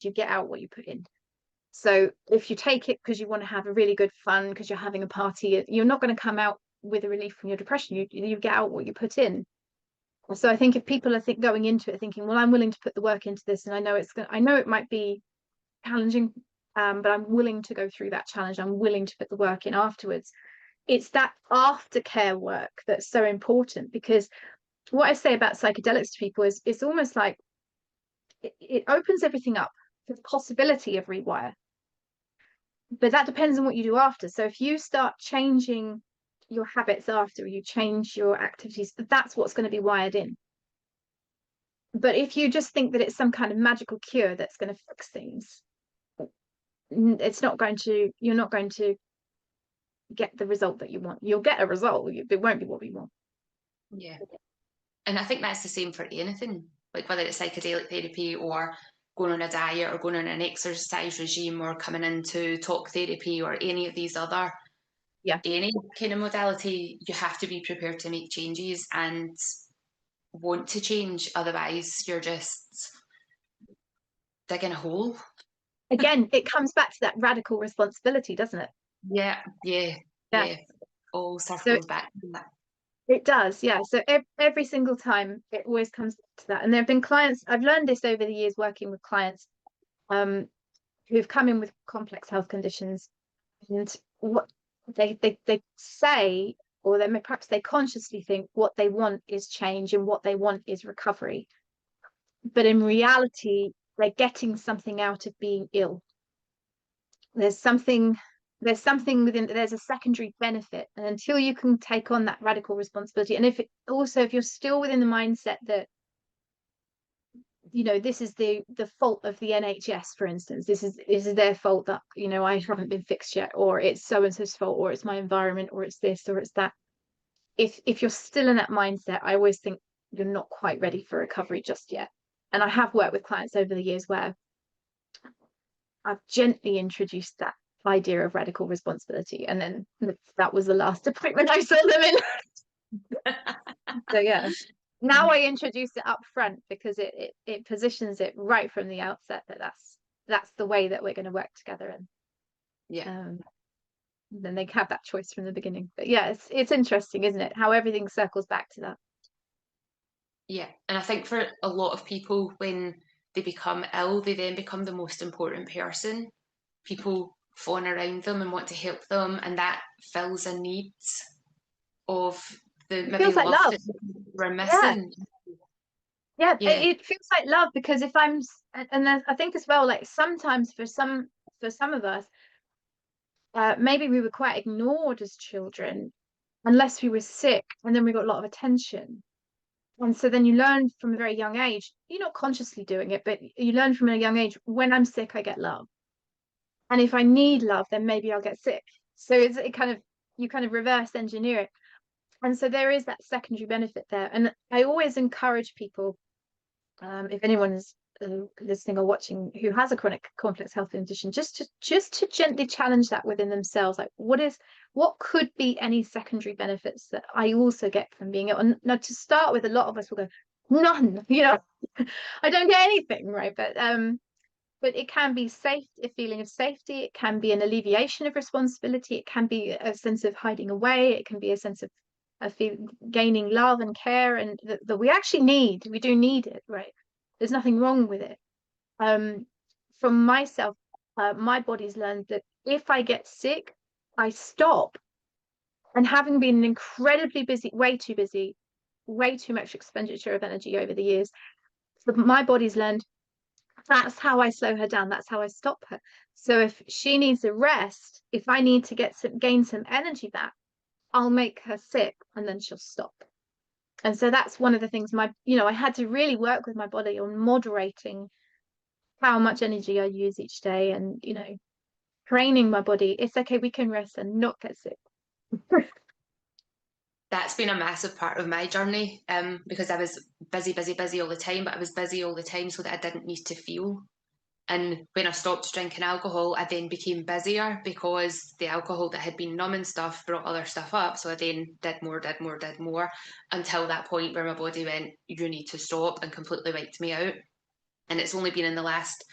you get out what you put in. So if you take it because you want to have a really good fun, because you're having a party, you're not going to come out with a relief from your depression. You get out what you put in. So I think if people are going into it thinking, well, I'm willing to put the work into this, and I know it might be challenging, but I'm willing to go through that challenge. I'm willing to put the work in afterwards. It's that aftercare work that's so important, because what I say about psychedelics to people is it's almost like it opens everything up for the possibility of rewire. But that depends on what you do after. So if you start changing your habits after, you change your activities, that's what's going to be wired in. But if you just think that it's some kind of magical cure that's going to fix things, it's not going to, you're not going to get the result that you want. You'll get a result, it won't be what we want. Yeah. And I think that's the same for anything, like whether it's psychedelic therapy or going on a diet or going on an exercise regime or coming into talk therapy or any of these other, any kind of modality, you have to be prepared to make changes and want to change. Otherwise, you're just digging a hole. Again, it comes back to that radical responsibility, doesn't it? Yeah. All circles back to that. It does, yeah. So every single time it always comes back to that. And there have been clients, I've learned this over the years working with clients who've come in with complex health conditions, and what they say, or perhaps they consciously think what they want is change and what they want is recovery. But in reality, they're getting something out of being ill. There's something within, there's a secondary benefit, and until you can take on that radical responsibility, and if you're still within the mindset that this is the fault of the NHS, for instance, this is their fault that I haven't been fixed yet, or it's so and so's fault, or it's my environment, or it's this or it's that. If you're still in that mindset, I always think you're not quite ready for recovery just yet. And I have worked with clients over the years where I've gently introduced that idea of radical responsibility, and then that was the last appointment I saw them in. So yeah, now I introduce it up front because it positions it right from the outset that that's the way that we're going to work together, and then they have that choice from the beginning. But yeah, it's interesting, isn't it, how everything circles back to that. Yeah, and I think for a lot of people, when they become ill, they then become the most important person. People fawn around them and want to help them, and that fills a need of the maybe like love that we're missing. Yeah, it feels like love, because if I'm, and then I think as well, like sometimes for some of us, maybe we were quite ignored as children unless we were sick, and then we got a lot of attention. And so then you learn from a very young age, you're not consciously doing it, but you learn from a young age, when I'm sick, I get love. And if I need love, then maybe I'll get sick. So you kind of reverse engineer it. And so there is that secondary benefit there. And I always encourage people, if anyone is listening or watching who has a chronic complex health condition, just to gently challenge that within themselves, like what could be any secondary benefits that I also get from being ill. And now, to start with, a lot of us will go, none, I don't get anything, right? But it can be a feeling of safety, it can be an alleviation of responsibility, it can be a sense of hiding away, it can be a sense of gaining love and care, and that we do need it, right? There's nothing wrong with it. From myself, my body's learned that if I get sick, I stop. And having been incredibly busy, way too much expenditure of energy over the years, my body's learned that's how I slow her down, that's how I stop her. So if she needs a rest, if I need to gain some energy back, I'll make her sick, and then she'll stop. And so that's one of the things I had to really work with my body on moderating how much energy I use each day, and training my body. It's okay, we can rest and not get sick. That's been a massive part of my journey, because I was busy all the time, but I was busy all the time so that I didn't need to feel. And when I stopped drinking alcohol, I then became busier because the alcohol that had been numbing stuff brought other stuff up. So I then did more, until that point where my body went, you need to stop, and completely wiped me out. And it's only been in the last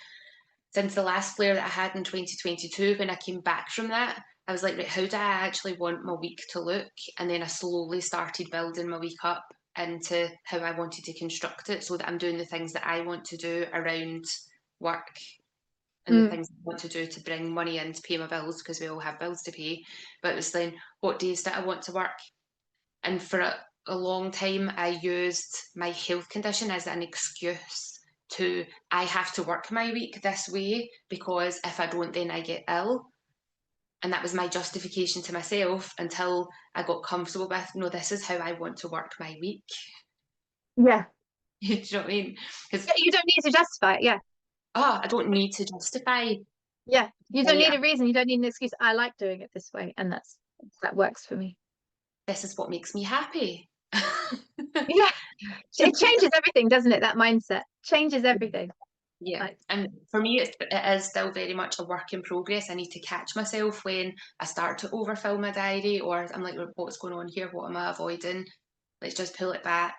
since the last flare that I had in 2022, when I came back from that, I was like, right, how do I actually want my week to look? And then I slowly started building my week up into how I wanted to construct it, so that I'm doing the things that I want to do around work and the things I want to do to bring money in to pay my bills, because we all have bills to pay. But it was then, what days do I want to work? And for a long time, I used my health condition as an excuse to, I have to work my week this way, because if I don't, then I get ill. And that was my justification to myself, until I got comfortable with, no, this is how I want to work my week. Yeah. Do you know what I mean? Because you don't need to justify it. Yeah. I don't need to justify. Yeah. You don't Yeah, need a reason. You don't need an excuse. I like doing it this way, and that works for me. this is what makes me happy. Yeah. It changes everything, doesn't it? That mindset changes everything. Yeah, Like, and for me, it is still very much a work in progress. I need to catch myself when I start to overfill my diary, or I'm like, what's going on here? What am I avoiding? Let's just pull it back.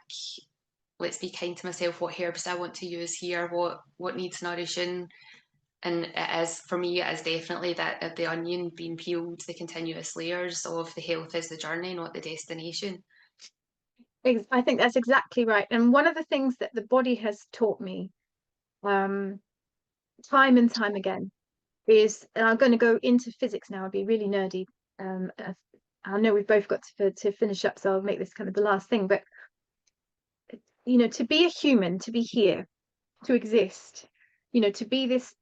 Let's be kind to myself. What herbs I want to use here? What needs nourishing? And it is, for me, it is definitely that of the onion being peeled, the continuous layers of the health is the journey, not the destination. I think that's exactly right. And one of the things that the body has taught me, time and time again, is, and I'm going to go into physics now. I'll be really nerdy. I know we've both got to finish up, so I'll make this kind of the last thing. But to be a human, to be here, to exist, to be this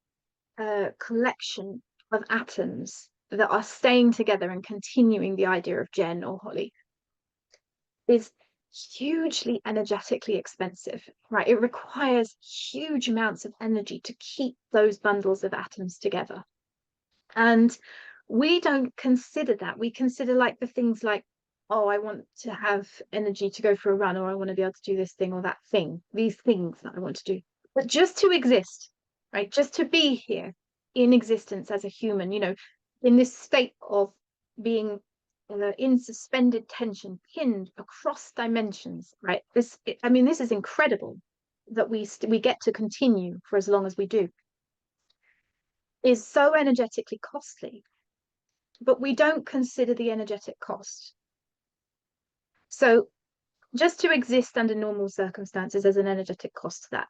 collection of atoms that are staying together and continuing the idea of Jen or Holly, is hugely energetically expensive, right? It requires huge amounts of energy to keep those bundles of atoms together. And we don't consider that. We consider like the things like, oh, I want to have energy to go for a run, or I want to be able to do this thing or that thing, these things that I want to do. But just to exist, right? Just to be here in existence as a human, in this state of being in suspended tension, pinned across dimensions, right? This is incredible that we get to continue for as long as we do. Is so energetically costly, but we don't consider the energetic cost. So just to exist under normal circumstances, there's an energetic cost to that.